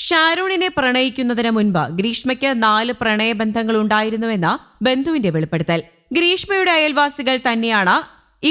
ഷാരോണിനെ പ്രണയിക്കുന്നതിന് മുൻപ് ഗ്രീഷ്മയ്ക്ക് 4 പ്രണയബന്ധങ്ങളുണ്ടായിരുന്നുവെന്ന ബന്ധുവിന്റെ വെളിപ്പെടുത്തൽ. ഗ്രീഷ്മയുടെ അയൽവാസികൾ തന്നെയാണ്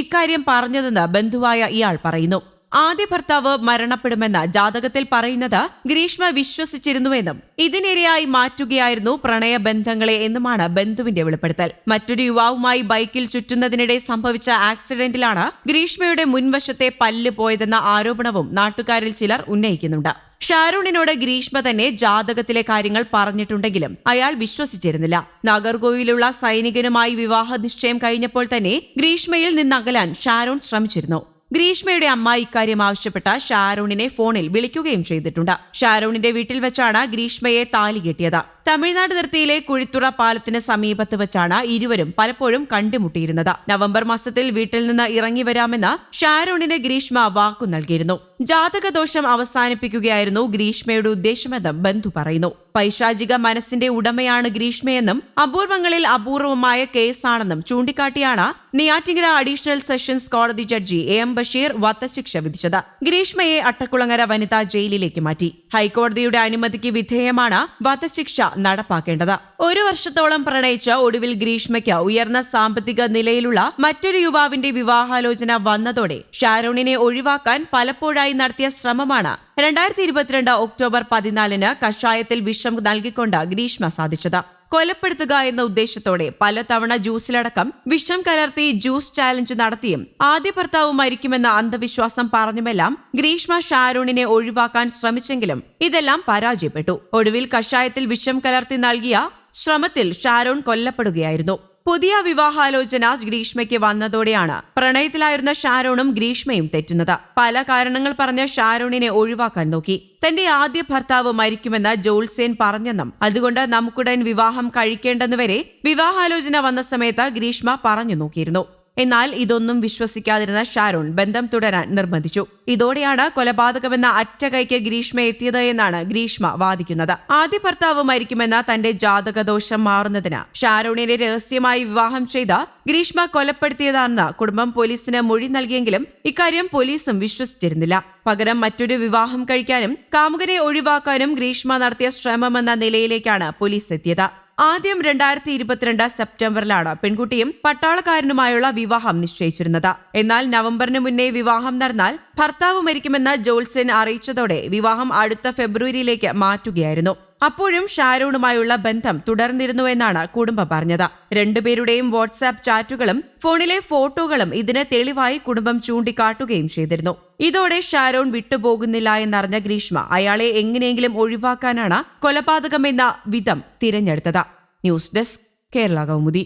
ഇക്കാര്യം പറഞ്ഞതെന്ന് ബന്ധുവായ ഇയാൾ പറയുന്നു. ആദ്യ ഭർത്താവ് മരണപ്പെടുമെന്ന് ജാതകത്തിൽ പറയുന്നത് ഗ്രീഷ്മ വിശ്വസിച്ചിരുന്നുവെന്നും ഇതിനിരയായി മാറ്റുകയായിരുന്നു പ്രണയബന്ധങ്ങളെ എന്നുമാണ് ബന്ധുവിന്റെ വെളിപ്പെടുത്തൽ. മറ്റൊരു യുവാവുമായി ബൈക്കിൽ ചുറ്റുന്നതിനിടെ സംഭവിച്ച ആക്സിഡന്റിലാണ് ഗ്രീഷ്മയുടെ മുൻവശത്തെ പല്ല് പോയതെന്ന ആരോപണവും നാട്ടുകാരിൽ ചിലർ ഉന്നയിക്കുന്നുണ്ട്. ഷാരോണിനോട് ഗ്രീഷ്മ തന്നെ ജാതകത്തിലെ കാര്യങ്ങൾ പറഞ്ഞിട്ടുണ്ടെങ്കിലും അയാൾ വിശ്വസിച്ചിരുന്നില്ല. നാഗർകോവിലുള്ള സൈനികനുമായി വിവാഹ നിശ്ചയം കഴിഞ്ഞപ്പോൾ തന്നെ ഗ്രീഷ്മയിൽ നിന്നകലാൻ ഷാരോൺ ശ്രമിച്ചിരുന്നു. ഗ്രീഷ്മയുടെ അമ്മ ഇക്കാര്യം ആവശ്യപ്പെട്ട ഷാരോണിനെ ഫോണിൽ വിളിക്കുകയും ചെയ്തിട്ടുണ്ട്. ഷാരോണിന്റെ വീട്ടിൽ വെച്ചാണ് ഗ്രീഷ്മയെ താലി കെട്ടിയത്. തമിഴ്നാട് അതിർത്തിയിലെ കുഴിത്തുറ പാലത്തിന് സമീപത്ത് വെച്ചാണ് ഇരുവരും പലപ്പോഴും കണ്ടുമുട്ടിയിരുന്നത്. നവംബർ മാസത്തിൽ വീട്ടിൽ നിന്ന് ഇറങ്ങി വരാമെന്ന് ഷാരോണിന് ഗ്രീഷ്മ വാക്കു നൽകിയിരുന്നു. ജാതകദോഷം അവസാനിപ്പിക്കുകയായിരുന്നു ഗ്രീഷ്മയുടെ ഉദ്ദേശമെന്നും ബന്ധു പറയുന്നു. പൈശാചിക മനസ്സിന്റെ ഉടമയാണ് ഗ്രീഷ്മയെന്നും അപൂർവങ്ങളിൽ അപൂർവമായ കേസാണെന്നും ചൂണ്ടിക്കാട്ടിയാണ് നെയ്യാറ്റിൻകര അഡീഷണൽ സെഷൻസ് കോടതി ജഡ്ജി എം ബഷീർ വധശിക്ഷ വിധിച്ചത്. ഗ്രീഷ്മയെ അട്ടക്കുളങ്ങര വനിതാ ജയിലിലേക്ക് മാറ്റി. ഹൈക്കോടതിയുടെ അനുമതിക്ക് വിധേയമാണ് വധശിക്ഷ നടപ്പാക്കേണ്ടത്. 1 വർഷത്തോളം പ്രണയിച്ച ഒടുവിൽ ഗ്രീഷ്മയ്ക്ക് ഉയർന്ന സാമ്പത്തിക നിലയിലുള്ള മറ്റൊരു യുവാവിന്റെ വിവാഹാലോചന വന്നതോടെ ഷാരോണിനെ ഒഴിവാക്കാൻ പലപ്പോഴായി നടത്തിയ ശ്രമമാണ് 2022 ഒക്ടോബർ 14 കഷായത്തിൽ വിഷം നൽകിക്കൊണ്ട് ഗ്രീഷ്മ സാധിച്ചത്. കൊലപ്പെടുത്തുക എന്ന ഉദ്ദേശത്തോടെ പലതവണ ജ്യൂസിലടക്കം വിഷം കലർത്തി ജ്യൂസ് ചാലഞ്ച് നടത്തിയും ആദ്യ ഭർത്താവ് മരിക്കുമെന്ന അന്ധവിശ്വാസം പറഞ്ഞുമെല്ലാം ഗ്രീഷ്മ ഷാരോണിനെ ഒഴിവാക്കാൻ ശ്രമിച്ചെങ്കിലും ഇതെല്ലാം പരാജയപ്പെട്ടു. ഒടുവിൽ കഷായത്തിൽ വിഷം കലർത്തി നൽകിയ ശ്രമത്തിൽ ഷാരോൺ കൊല്ലപ്പെടുകയായിരുന്നു. പുതിയ വിവാഹാലോചന ഗ്രീഷ്മയ്ക്ക് വന്നതോടെയാണ് പ്രണയത്തിലായിരുന്ന ഷാരോണും ഗ്രീഷ്മയും തെറ്റുന്നത്. പല കാരണങ്ങൾ പറഞ്ഞ് ഷാരോണിനെ ഒഴിവാക്കാൻ നോക്കി. തന്റെ ആദ്യ ഭർത്താവ് മരിക്കുമെന്ന് ജോത്സ്യൻ പറഞ്ഞെന്നും അതുകൊണ്ട് നമുക്കുടൻ വിവാഹം കഴിക്കേണ്ടെന്നുവരെ വിവാഹാലോചന വന്ന സമയത്ത് ഗ്രീഷ്മ പറഞ്ഞു നോക്കിയിരുന്നു. എന്നാൽ ഇതൊന്നും വിശ്വസിക്കാതിരുന്ന ഷാരോൺ ബന്ധം തുടരാൻ നിർബന്ധിച്ചു. ഇതോടെയാണ് കൊലപാതകമെന്ന അറ്റകൈക്ക് ഗ്രീഷ്മ എത്തിയത് എന്നാണ് ഗ്രീഷ്മ വാദിക്കുന്നത്. ആദ്യ ഭർത്താവ് മരിക്കുമെന്ന തന്റെ ജാതകദോഷം മാറുന്നതിന് ഷാരോണിനെ രഹസ്യമായി വിവാഹം ചെയ്ത ഗ്രീഷ്മ കൊലപ്പെടുത്തിയതാണെന്ന് കുടുംബം പോലീസിന് മൊഴി നൽകിയെങ്കിലും ഇക്കാര്യം പോലീസും വിശ്വസിച്ചിരുന്നില്ല. പകരം മറ്റൊരു വിവാഹം കഴിക്കാനും കാമുകനെ ഒഴിവാക്കാനും ഗ്രീഷ്മ നടത്തിയ ശ്രമമെന്ന നിലയിലേക്കാണ് പോലീസ് എത്തിയത്. ആദ്യം 2022 സെപ്റ്റംബറിലാണ് പെൺകുട്ടിയും പട്ടാളക്കാരനുമായുള്ള വിവാഹം നിശ്ചയിച്ചിരുന്നത്. എന്നാൽ നവംബറിന് മുന്നേ വിവാഹം നടന്നാൽ ഭർത്താവ് മരിക്കുമെന്ന് ജോത്സ്യൻ അറിയിച്ചതോടെ വിവാഹം അടുത്ത ഫെബ്രുവരിയിലേക്ക് മാറ്റുകയായിരുന്നു. അപ്പോഴും ഷാരോണുമായുള്ള ബന്ധം തുടർന്നിരുന്നുവെന്നാണ് കുടുംബം പറഞ്ഞത്. രണ്ടുപേരുടെയും വാട്സാപ്പ് ചാറ്റുകളും ഫോണിലെ ഫോട്ടോകളും ഇതിന് തെളിവായി കുടുംബം ചൂണ്ടിക്കാട്ടുകയും ചെയ്തിരുന്നു. ഇതോടെ ഷാരോൺ വിട്ടുപോകുന്നില്ല എന്നറിഞ്ഞ ഗ്രീഷ്മ അയാളെ എങ്ങനെയെങ്കിലും ഒഴിവാക്കാനാണ് കൊലപാതകമെന്ന വിധം തിരഞ്ഞെടുത്തത്. News desk Kerala Kaumudi.